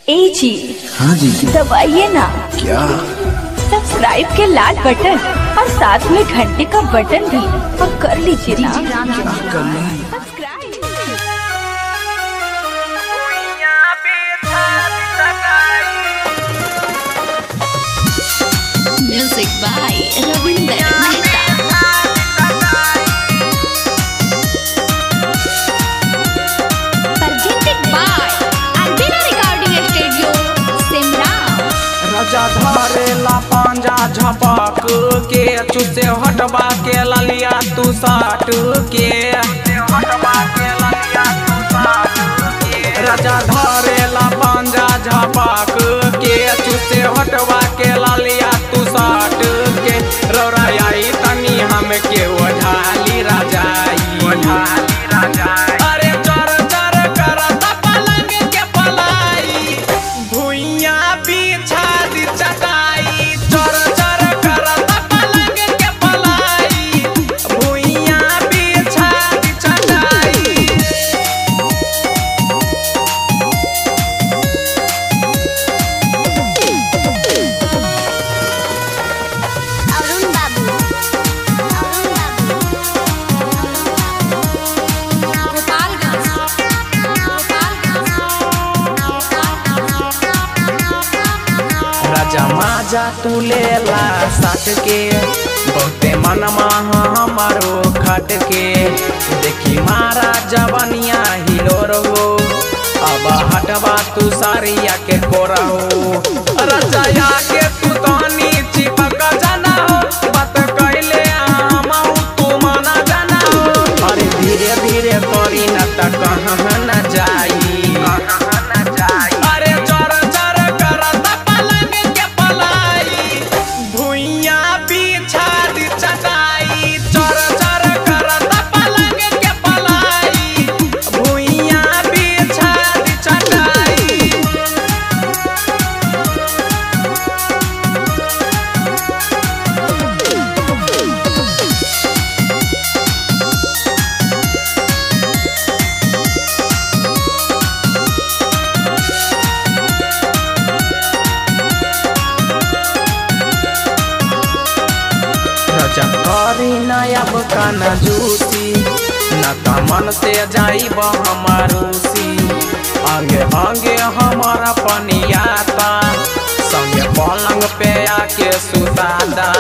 ए जी। हाँ जी। दबाइए ना। क्या? सब्सक्राइब के लाल बटन और साथ में घंटे का बटन भी और कर लीजिए ना। क्या करना है? Music by Ravindra Mehta. Presented by Albina Recording Studio, Simra। राजा धरेला पांजा झपक के चुसे हटवा के ललिया तू साट के राजा धरेला पांजा झपक के चुसे हटवा के ललिया तू साट के रौराई तनी हम के ओढ़ाली राजाई अरे चर चर करत पलंग के पलाई भुइया बिछा दी चटाई चर चर करत पलंग के पलाई भुइया बिछा दी चटाई। अरुण बाबू, राजा माजा तू लेला साट के बहुते मनमा हमारो खट के देखी मारा जवनिया हिलो रहो अब हटवा तू सारिया के कोरहो रजाया के तू तनी चिपक जाना हो बात कैले आमाऊ तू माना जाना हो अरे धीरे धीरे करी न त कहाँ न जाई अरे चर चर करत पलंग के पलाई भुइया बिछा दी चटाई चर चर करत पलंग के पलाई भुइया बिछा दी चटाई। राजा करी नया बकाना जूसी न त मन से जाइब हमारूसी आगे आगे हमारा पनियाता संगे पलंग पे आके सुतादा